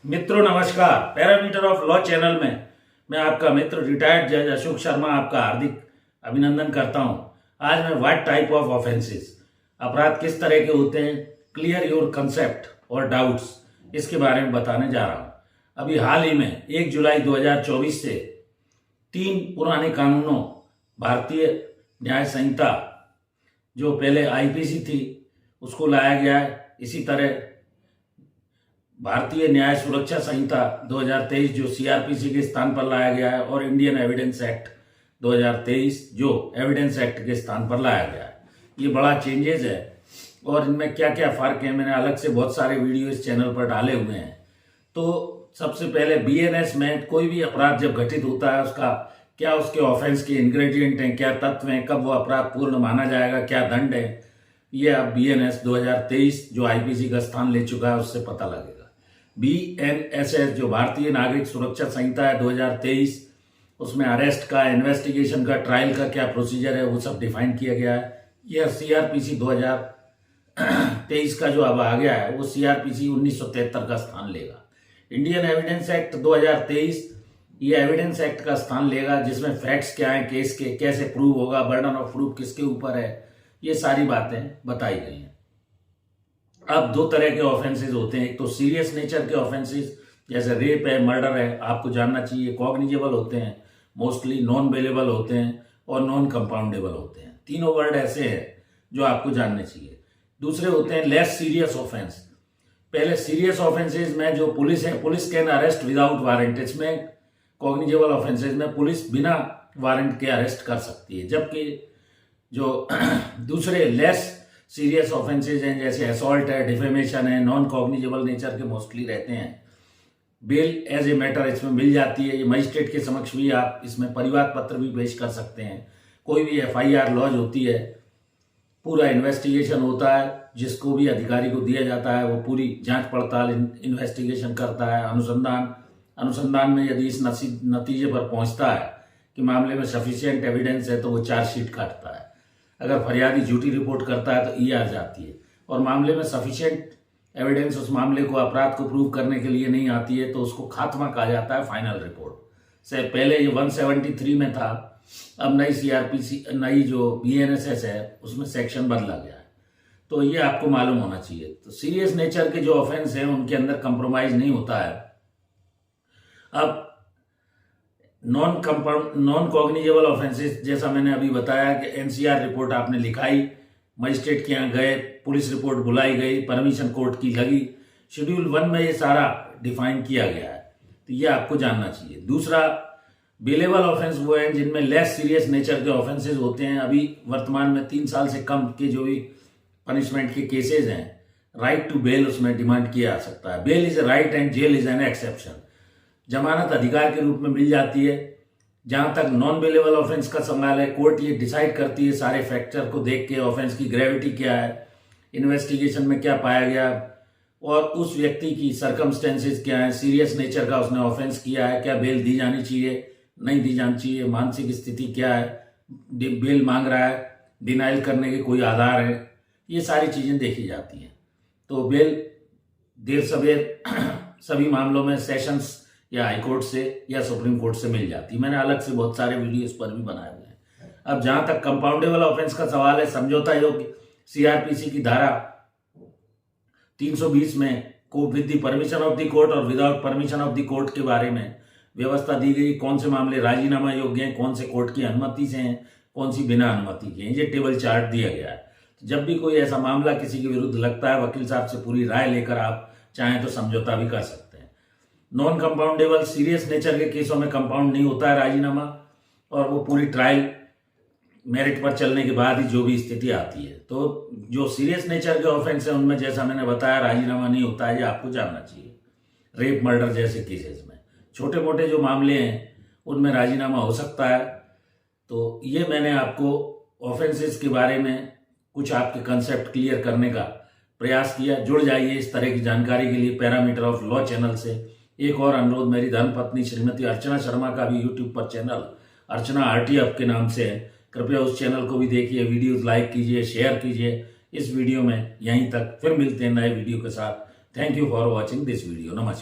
मित्रों नमस्कार। Parameter of law channel में मैं आपका मित्र रिटायर्ड जज अशोक शर्मा आपका हार्दिक अभिनंदन करता हूं। आज मैं व्हाट टाइप ऑफ ऑफेंसेस, अपराध किस तरह के होते हैं, क्लियर योर कंसेप्ट और डाउट्स, इसके बारे में बताने जा रहा हूं। अभी हाल ही में 1 जुलाई 2024 से 3 पुराने कानूनों, भारतीय न्याय संहिता जो पहले आईपीसी थी उसको लाया गया है। इसी तरह भारतीय न्याय सुरक्षा संहिता 2023 जो सीआरपीसी के स्थान पर लाया गया है, और इंडियन एविडेंस एक्ट 2023 जो एविडेंस एक्ट के स्थान पर लाया गया है। ये बड़ा चेंजेस है और इनमें क्या क्या फर्क है मैंने अलग से बहुत सारे वीडियो इस चैनल पर डाले हुए हैं। तो सबसे पहले बीएनएस में कोई भी अपराध जब घटित होता है उसका क्या, उसके ऑफेंस के इंग्रेडिएंट हैं, क्या तत्व हैं, कब वो अपराध पूर्ण माना जाएगा, क्या दंड है, ये अब बीएनएस 2023 जो आईपीसी का स्थान ले चुका है उससे पता लगेगा। बीएनएसएस जो भारतीय नागरिक सुरक्षा संहिता है 2023, उसमें अरेस्ट का, इन्वेस्टिगेशन का, ट्रायल का क्या प्रोसीजर है वो सब डिफाइन किया गया है। यह सीआरपीसी 2023 का जो अब आ गया है वो सीआरपीसी 1973 का स्थान लेगा। इंडियन एविडेंस एक्ट 2023 ये एविडेंस एक्ट का स्थान लेगा, जिसमें फैक्ट्स क्या हैं, केस के कैसे प्रूव होगा, बर्डन ऑफ प्रूफ किसके ऊपर है, ये सारी बातें बताई गई हैं। अब 2 तरह के ऑफेंसेस होते हैं, एक तो सीरियस नेचर के ऑफेंसेस जैसे रेप है, मर्डर है, आपको जानना चाहिए, कॉग्निजेबल होते हैं, मोस्टली नॉन बेलेबल होते हैं और नॉन कंपाउंडेबल होते हैं। तीनों वर्ड ऐसे हैं जो आपको जानने चाहिए। दूसरे होते हैं लेस सीरियस ऑफेंस। पहले सीरियस ऑफेंसेस में जो पुलिस है, police can arrest without warrant, इसमें कॉग्निजेबल ऑफेंसेस में पुलिस बिना वारंट के अरेस्ट कर सकती है। जबकि जो दूसरे लेस सीरियस ऑफेंसेज हैं जैसे असॉल्ट है, डिफेमेशन है, नॉन कॉग्निजेबल नेचर के मोस्टली रहते हैं, बेल एज ए मैटर इसमें मिल जाती है। ये मजिस्ट्रेट के समक्ष भी आप इसमें परिवाद पत्र भी पेश कर सकते हैं। कोई भी एफआईआर लॉज होती है, पूरा इन्वेस्टिगेशन होता है, जिसको भी अधिकारी को दिया जाता है वो पूरी जांच पड़ताल इन्वेस्टिगेशन करता है, अनुसंधान में यदि इस नतीजे पर पहुंचता है कि मामले में सफिशिएंट एविडेंस है तो वो चार्जशीट काटता है। अगर फरियादी झूठी रिपोर्ट करता है तो ईआर जाती है, और मामले में सफिशिएंट एविडेंस उस मामले को, अपराध को प्रूव करने के लिए नहीं आती है तो उसको खात्मा कहा जाता है, फाइनल रिपोर्ट से। पहले ये 173 में था, अब नई सीआरपीसी, नई जो बीएनएसएस है उसमें सेक्शन बदला गया है, तो ये आपको मालूम होना चाहिए। तो सीरियस नेचर के जो ऑफेंस हैं उनके अंदर कंप्रोमाइज नहीं होता है। अब नॉन कॉग्निजेबल ऑफेंसेस जैसा मैंने अभी बताया कि एनसीआर रिपोर्ट आपने लिखाई, मजिस्ट्रेट के यहाँ गए, पुलिस रिपोर्ट बुलाई गई, परमिशन कोर्ट की लगी, शेड्यूल 1 में ये सारा डिफाइन किया गया है, तो ये आपको जानना चाहिए। दूसरा बेलेबल ऑफेंस वो है जिनमें लेस सीरियस नेचर के ऑफेंसेस होते हैं। अभी वर्तमान में 3 साल से कम के जो भी पनिशमेंट के केसेज हैं, राइट टू बेल उसमें डिमांड किया जा सकता है। Bail is a right and jail is an exception. जमानत अधिकार के रूप में मिल जाती है। जहां तक नॉन बेलेबल ऑफेंस का सवाल है, कोर्ट ये डिसाइड करती है सारे फैक्टर को देख के, ऑफेंस की ग्रेविटी क्या है, इन्वेस्टिगेशन में क्या पाया गया, और उस व्यक्ति की सर्कमस्टेंसेस क्या है, सीरियस नेचर का उसने ऑफेंस किया है, क्या बेल दी जानी चाहिए, नहीं दी जानी चाहिए, मानसिक स्थिति क्या है, बेल मांग रहा है, डिनाइल करने के कोई आधार है, ये सारी चीजें देखी जाती हैं। तो बेल देर सवेर सभी मामलों में सेशंस या हाईकोर्ट से या सुप्रीम कोर्ट से मिल जाती है। मैंने अलग से बहुत सारे वीडियो इस पर भी बनाए हुए हैं। अब जहां तक कंपाउंडेबल ऑफेंस का सवाल है, समझौता योग्य सीआरपीसी की धारा 320 में को with the permission of the court और without permission of the court के बारे में व्यवस्था दी गई। कौन से मामले राजीनामा योग्य हैं, कौन से कोर्ट की अनुमति से हैं, कौन सी बिना अनुमति के हैं, ये टेबल चार्ट दिया गया है। जब भी कोई ऐसा मामला किसी के विरुद्ध लगता है, वकील साहब से पूरी राय लेकर आप चाहें तो समझौता भी कर सकते हैं। नॉन कंपाउंडेबल सीरियस नेचर के केसों में कंपाउंड नहीं होता है राजीनामा, और वो पूरी ट्रायल मेरिट पर चलने के बाद ही जो भी स्थिति आती है। तो जो सीरियस नेचर के ऑफेंस है उनमें जैसा मैंने बताया राजीनामा नहीं होता है, ये आपको जानना चाहिए। रेप मर्डर जैसे केसेस में, छोटे मोटे जो मामले हैं उनमें राजीनामा हो सकता है। तो ये मैंने आपको ऑफेंसेस के बारे में कुछ आपके कंसेप्ट क्लियर करने का प्रयास किया। जुड़ जाइए इस तरह की जानकारी के लिए पैरामीटर ऑफ लॉ चैनल से। एक और अनुरोध, मेरी धर्मपत्नी श्रीमती अर्चना शर्मा का भी यूट्यूब पर चैनल अर्चना आरटीएफ के नाम से है, कृपया उस चैनल को भी देखिए, वीडियोस लाइक कीजिए, शेयर कीजिए। इस वीडियो में यहीं तक, फिर मिलते हैं नए वीडियो के साथ। Thank you for watching this video. नमस्कार।